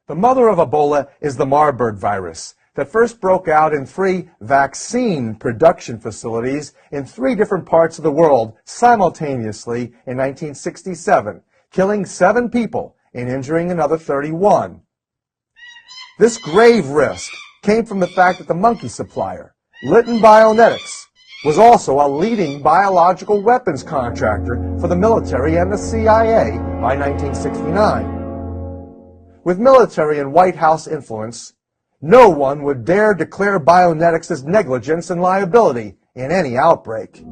The mother of Ebola is the Marburg virus that first broke out in 3 vaccine production facilities in 3 different parts of the world simultaneously in 1967, killing 7 people and injuring another 31. This grave risk came from the fact that the monkey supplier, Litton Bionetics, was also a leading biological weapons contractor for the military and the CIA by 1969. With military and White House influence, no one would dare declare Bionetics as negligence and liability in any outbreak.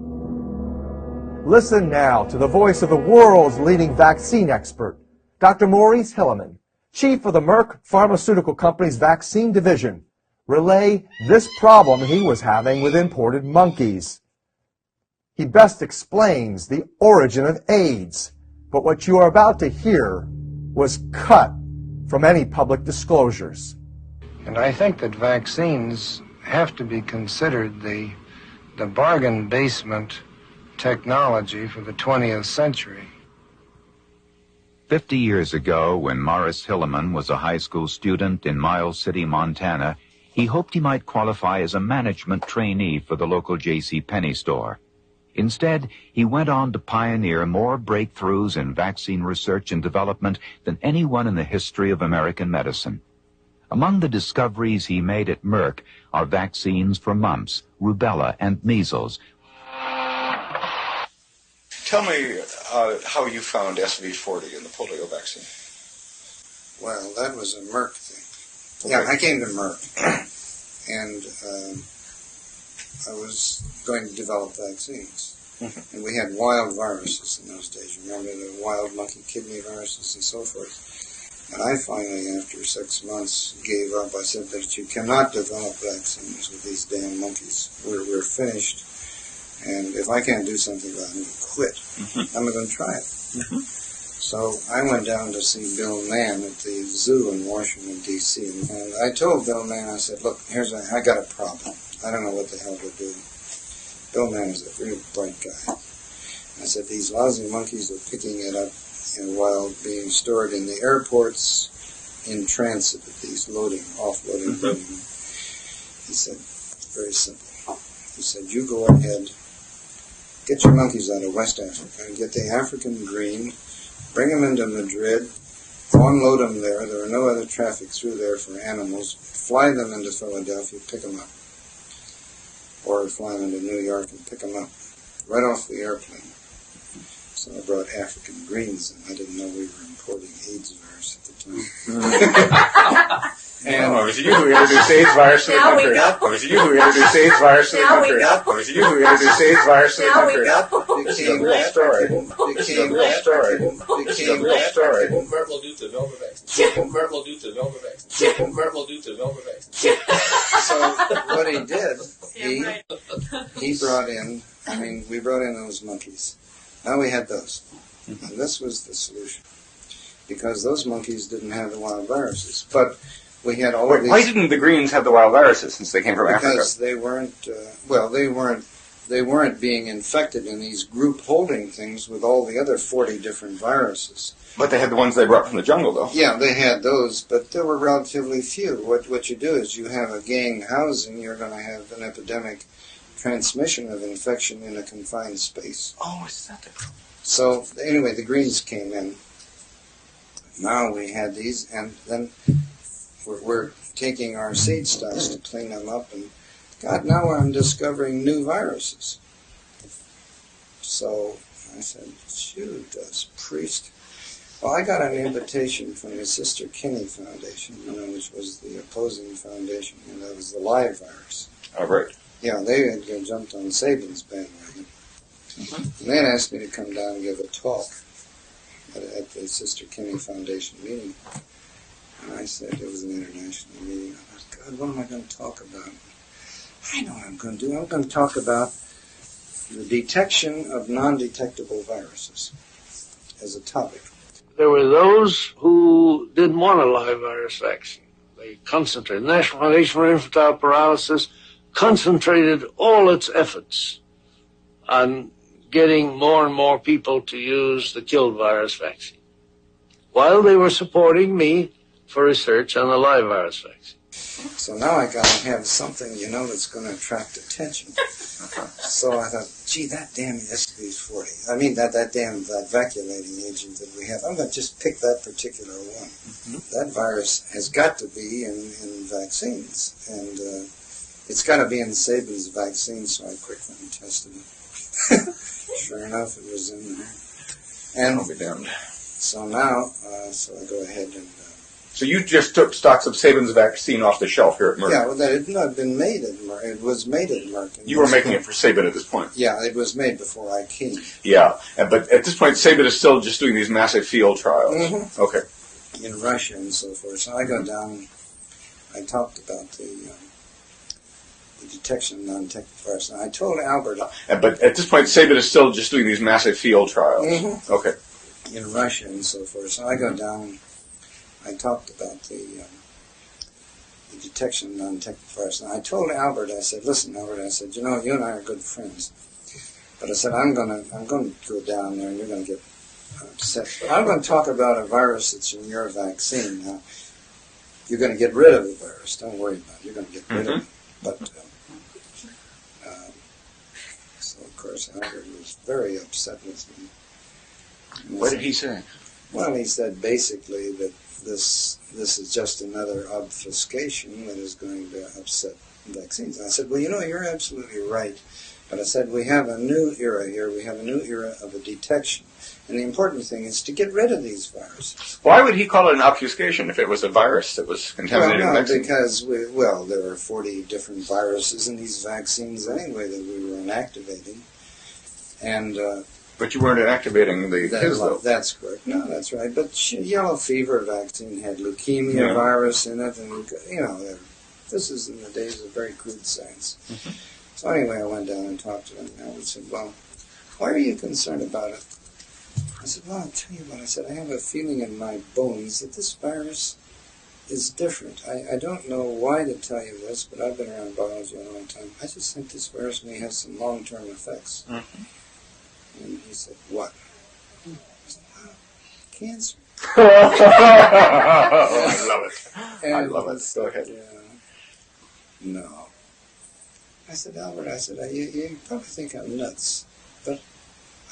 Listen now to the voice of the world's leading vaccine expert, Dr. Maurice Hilleman, chief of the Merck Pharmaceutical Company's vaccine division, relay this problem he was having with imported monkeys. He best explains the origin of AIDS, but what you are about to hear was cut from any public disclosures. And I think that vaccines have to be considered the bargain basement technology for the 20th century. 50 years ago, when Maurice Hilleman was a high school student in Miles City, Montana, he hoped he might qualify as a management trainee for the local J.C. Penney store. Instead, he went on to pioneer more breakthroughs in vaccine research and development than anyone in the history of American medicine. Among the discoveries he made at Merck are vaccines for mumps, rubella, and measles. Tell me how you found SV40 in the polio vaccine. Well, that was a Merck thing. Okay. Yeah, I came to Merck, and I was going to develop vaccines. Mm-hmm. And we had wild viruses in those days. Remember the wild monkey kidney viruses and so forth? And I finally, after 6 months, gave up. I said that you cannot develop vaccines with these damn monkeys. We're finished. And if I can't do something about it, I'm going to quit. Mm-hmm. I'm not going to try it. Mm-hmm. So I went down to see Bill Mann at the zoo in Washington, D.C. And I told Bill Mann, I said, look, I got a problem. I don't know what the hell to do. Bill Mann is a real bright guy. I said, these lousy monkeys are picking it up while being stored in the airports in transit at these offloading. Mm-hmm. He said, it's very simple. He said, you go ahead, get your monkeys out of West Africa and get the African green, bring them into Madrid, unload them there. There are no other traffic through there for animals. Fly them into Philadelphia, pick them up. Or fly them into New York and pick them up right off the airplane. So I brought African greens, and I didn't know we were importing AIDS virus at the time. And it was you who introduced AIDS virus to the country. It was you who introduced AIDS virus to the country. It was you who introduced AIDS virus to the country. It's a real story. It's a real story. It's a real story. Merck will do to develop a vaccine. Merck will do to develop a vaccine. Merck will do to develop a vaccine. So what he did, he brought in, we brought in those monkeys. Now we had those. And this was the solution. Because those monkeys didn't have the wild viruses. But we had all of these... Why didn't the greens have the wild viruses since they came from Africa? Because they weren't being infected in these group holding things with all the other 40 different viruses. But they had the ones they brought from the jungle, though. Yeah, they had those, but there were relatively few. What you do is you have a gang housing, you're going to have an epidemic transmission of infection in a confined space. Oh, is that the problem? So, anyway, the greens came in. Now we had these, and then we're taking our seed stocks to clean them up, and God, now I'm discovering new viruses. So I said, shoot, us priest. Well, I got an invitation from the Sister Kinney Foundation, which was the opposing foundation, and that was the live virus. Oh, right. Yeah, they had jumped on Saban's bandwagon. Mm-hmm. And they had asked me to come down and give a talk at the Sister Kinney Foundation meeting. And I said, it was an international meeting. I thought, God, what am I going to talk about? I know what I'm going to do. I'm going to talk about the detection of non-detectable viruses as a topic. There were those who didn't want a live virus vaccine. They concentrated. The National Foundation for Infantile Paralysis concentrated all its efforts on getting more and more people to use the killed virus vaccine. While they were supporting me for research on the live virus vaccine. So now I got to have something, that's going to attract attention. So I thought, gee, that damn SV40. I mean, that vacuolating agent that we have. I'm going to just pick that particular one. That virus has got to be in vaccines, and it's got to be in Sabin's vaccine. So I quickly tested it. Sure enough, it was in there. And I'll be damned. so now, so I go ahead and. So you just took stocks of Sabin's vaccine off the shelf here at Merck? Yeah, well, that had not been made at Merck. It was made at Merck. You were making it for Sabin at this point? Yeah, it was made before I came. Yeah, but at this point, Sabin is still just doing these massive field trials. Okay. In Russia and so forth. So I go down, I talked about the detection of non-detectable virus. And I told Albert... But at this point, Sabin is still just doing these massive field trials? Okay. In Russia and so forth. So I go down... I talked about the detection of non-detectable virus. And I told Albert, I said, listen, Albert, I said, you and I are good friends. But I said, I'm going to go down there and you're going to get upset. But I'm going to talk about a virus that's in your vaccine. Now, you're going to get rid of the virus. Don't worry about it. You're going to get rid of it. But, so of course, Albert was very upset with me. And What did he say? Well, he said basically that this is just another obfuscation that is going to upset vaccines. And I said, well, you're absolutely right. But I said, we have a new era here. We have a new era of a detection. And the important thing is to get rid of these viruses. Why would he call it an obfuscation if it was a virus that was contaminating Well, no, vaccines? because, there are 40 different viruses in these vaccines anyway that we were inactivating. And... But you weren't inactivating his, though. That's correct. No, that's right. But yellow fever vaccine had leukemia virus in it, and this is in the days of very crude science. So anyway, I went down and talked to him, and Albert said, well, why are you concerned about it? I said, well, I'll tell you what. I said, I have a feeling in my bones that this virus is different. I don't know why to tell you this, but I've been around biology a long time. I just think this virus may have some long-term effects. And he said, what? I said, wow, cancer. I love it. I love it. Go ahead. No. I said, Albert, you probably think I'm nuts, but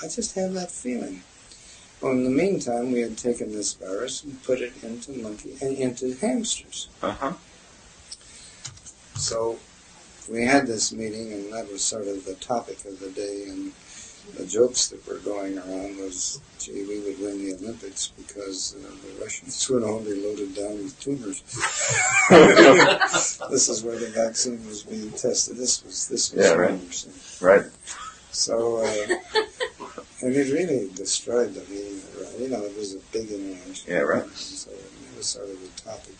I just have that feeling. Well, in the meantime, we had taken this virus and put it into hamsters. So we had this meeting, and that was sort of the topic of the day, and the jokes that were going around was, gee, we would win the Olympics because the Russians would all be loaded down with tumors. This is where the vaccine was being tested. This was right. Right. So, and it really destroyed the meeting. It was a big interaction. Yeah, right. So it was sort of the topic.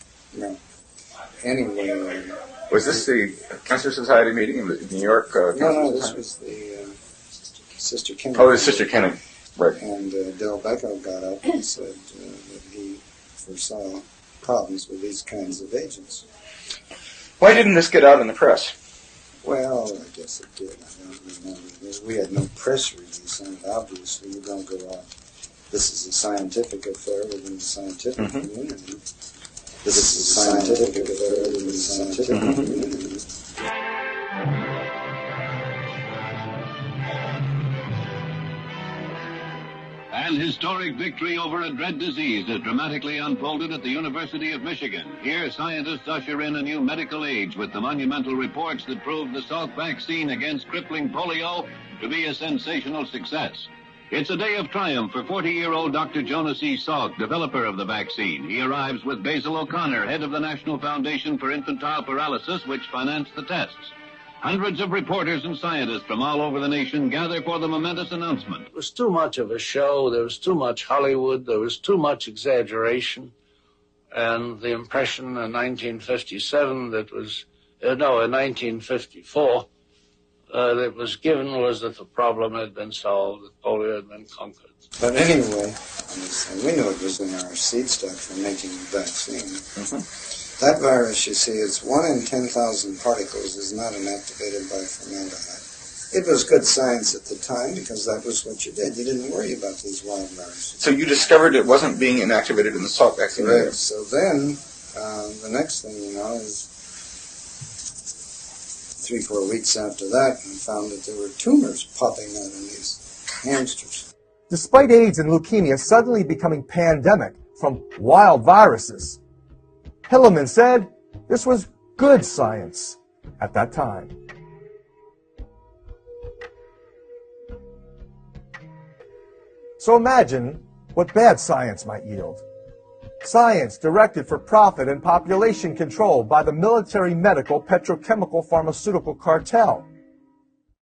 Anyway. Was this the Cancer Society meeting in New York? No, this was the Sister Kennedy. Oh, it was Sister Kennedy. Right. And Del Becco got up and said that he foresaw problems with these kinds of agents. Why didn't this get out in the press? Well, I guess it did. I don't remember. We had no press release on it, obviously. You don't go out. This is a scientific affair within the scientific community. This is a scientific affair within the scientific community. An historic victory over a dread disease is dramatically unfolded at the University of Michigan. Here, scientists usher in a new medical age with the monumental reports that prove the Salk vaccine against crippling polio to be a sensational success. It's a day of triumph for 40-year-old Dr. Jonas E. Salk, developer of the vaccine. He arrives with Basil O'Connor, head of the National Foundation for Infantile Paralysis, which financed the tests. Hundreds of reporters and scientists from all over the nation gather for the momentous announcement. It was too much of a show. There was too much Hollywood. There was too much exaggeration. And the impression in 1957 that was, in 1954, that was given was that the problem had been solved, that polio had been conquered. But anyway, we knew it was in our seed stock for making the vaccine. That virus, you see, it's 1 in 10,000 particles is not inactivated by formaldehyde. It was good science at the time because that was what you did. You didn't worry about these wild viruses. So you discovered it wasn't being inactivated in the Salk vaccine. Right. So then, the next thing you know is 3-4 weeks after that, I found that there were tumors popping out in these hamsters. Despite AIDS and leukemia suddenly becoming pandemic from wild viruses, Hilleman said this was good science at that time. So imagine what bad science might yield. Science directed for profit and population control by the military, medical, petrochemical, pharmaceutical cartel.